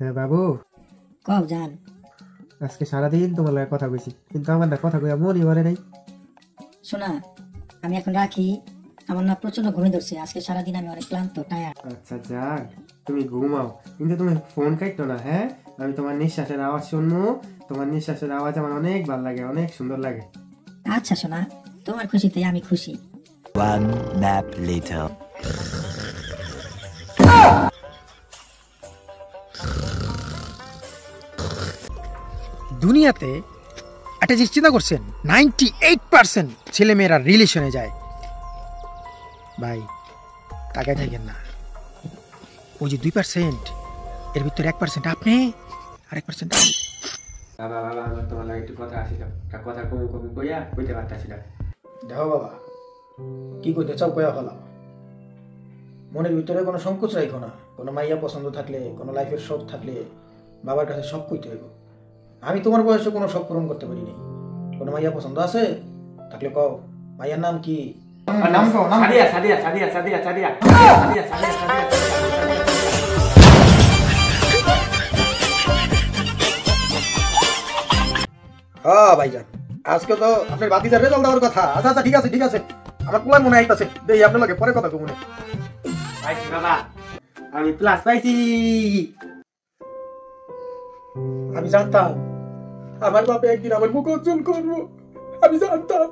হ্যাঁ বাবু, কও জান। আজকে সারাদিন তোমার লগে কথা কইছি, কিন্তু আমার না কথা কইয়া মনই ভরে নাই। শোনা, আমি এখন রাখি, আমার না প্রচন্ড ঘুমে ধরছে। আজকে সারাদিন আমি অনেক ক্লান্ত, টায়ার্ড। আচ্ছা যাক, তুমি ঘুমাও, কিন্তু তুমি ফোন কাটতো না। হ্যাঁ, আমি তোমার নিঃশ্বাসের আওয়াজ শুনবো। তোমার নিঃশ্বাসের আওয়াজ আমার অনেক ভালো লাগে, অনেক সুন্দর লাগে। আচ্ছা শোনা, তোমার খুশিতে আমি খুশি। One nap later. দুনিয়াতে একটা জিনিস চিন্তা করছেন, 98% ছেলেমেয়েরা রিলেশনে যায়। ভাই তাকায় থাকেন না, ওই যে 2%, এর ভিতরে 1% আপনি আর 1% আমি। বাবা বাবা, আমার তোমার লাগে একটু কথা আসিল, কথা কমু কমু কইয়া কইতে পারতাছি না। দেখো বাবা, কি কইতে চাও কয়া ফেলাও। মনের ভিতরে কোনো সংকোচ রাখো না। কোনো মাইয়া পছন্দ থাকলে, কোনো লাইফের শখ থাকলে বাবার কাছে সব কইতে হইব। আমি তোমার বয়সে কোনো শখ পূরণ করতে পারি নাই। কোনো মাইয়া পছন্দ আছে থাকলে কও। মাইয়ার নাম কি? নাম কও। সাদিয়া সাদিয়া সাদিয়া সাদিয়া সাদিয়া সাদিয়া সাদিয়া সাদিয়া। হ্যাঁ ভাইজান, আজকে তো আপনার বাতিজার রেজাল্ট দেওয়ার কথা। আচ্ছা আচ্ছা, ঠিক আছে ঠিক আছে, আমার পোলার মনে আইতাছে। দেই আপনার লগে পরে কথা কমু। পাইছি বাবা, আমি প্লাস পাইছি। আমি জানতাম আমার বাপে একদিন আমার মুখ উজ্জ্বল করবো, আমি জানতাম।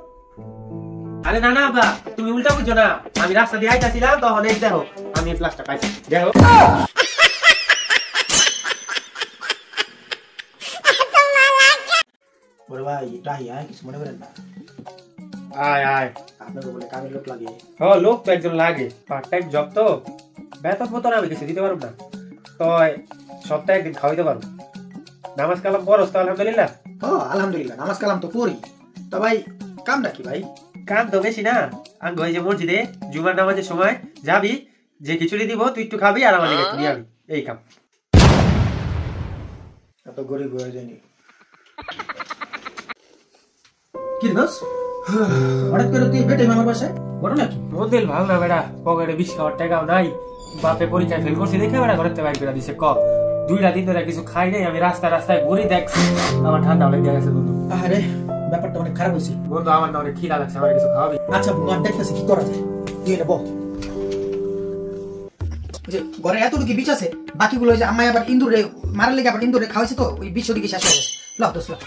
আরে না না বাবা, তুমি উল্টা বুঝছো না। আমি রাস্তা দিয়ে আইতাছিলাম, তখন এই দেখো আমি প্লাসটা পাইছি। দেখো বড় ভাই, এটা কিছু মনে করেন না। আয় আয়, আপনাকে বলে কাজের লোক লাগে। ও লোক তো একজন লাগে, পার্ট টাইম জব তো। বেতন মতন আমি কিছু দিতে পারব না, তো সপ্তাহে একদিন খাওয়াইতে পারবো। নামাজ কালাম পড়স তো? আলহামদুলিল্লাহ। ও আলহামদুলিল্লাহ, নামাজ কালাম তো পড়ি। তো ভাই কামটা কি ভাই? কাম তো বেশি না। আমি ওই যে মসজিদে জুমার নামাজের সময় যাবি, যে খিচুড়ি দিব তুই একটু খাবি আর আমার একটু নিয়ে আবি, এই কাম। এত গরিব হয়ে যায়নি। কি দোস হঠাৎ করে তুই বেটে আমার বাসায় বড় নাকি? মন্দির ভালো না বেড়া, পকেটে 20 খাওয়ার টাকাও নাই। বাপে পরীক্ষায় ফেল করছি দেখে বেড়া ঘরের থেকে বাইর করে দিছে। 2টা দিন ধরে কিছু খাই নাই। আমি রাস্তায় রাস্তায় ঘুরি, দেখছি আমার ঠান্ডা অনেক গেছে বন্ধু। আরে ব্যাপারটা অনেক খারাপ হয়েছে বন্ধু, আমার না অনেক খিদা লাগছে, আমার কিছু খাওয়াবি? আচ্ছা বন্ধু, আমি দেখতেছি কি করা যায়। তুই এটা বল। যে ঘরে এতটুকু বিষ আছে, বাকিগুলো যে আম্মাই আবার ইন্দুরে মারার লেগে আবার ইন্দুরে খাওয়াইছে, তো ওই বিষ ওদিকে শেষ হয়ে গেছে। লাও দোস লাও।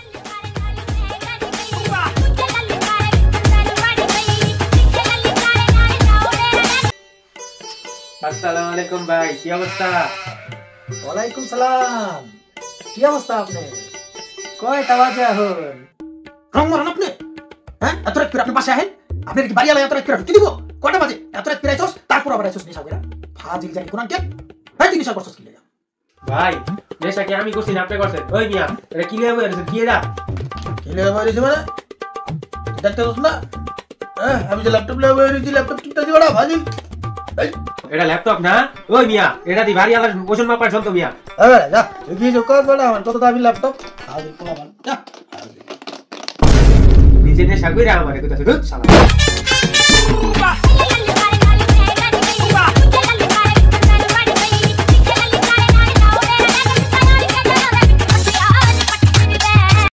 আসসালামু আলাইকুম ভাই, কি অবস্থা? ওয়ালাইকুম সালাম। কি অবস্থা আপনার? কয়টা বাজে এখন? রং মারান আপনি? হ্যাঁ, এত রাত করে আপনি বাসায় আহেন? আপনার কি বাড়ি আলাই এত রাত করে ঢুকে দিব? কয়টা বাজে? এত রাত করে আইছস, তারপর আবার আইছস নেশা করে। ফাজিল জানি কোরআন কে? ভাই তুই নেশা করছস কি লাগা? ভাই নেশা কি আমি করছি না আপনি করছেন? ওই মিয়া, এটা কি লেবে এসেছে? কি এটা? কি লেবে হইছে মানে? দেখতেছস না? হ্যাঁ, আমি যে ল্যাপটপ লেবে হইছি, ল্যাপটপ কিনতেছি বড় ফাজিল। এই এটা ল্যাপটপ না? ওই মিয়া, এটা দি ভারী আলাদা ওজন মাপার যন্ত্র মিয়া। আরে যা, কি যে কর বড়, আমার কত দামি ল্যাপটপ। ফাজিল পোলাপান। যা। নিজে নেশা কইরা আমারে কইতাছে, রুত শালা।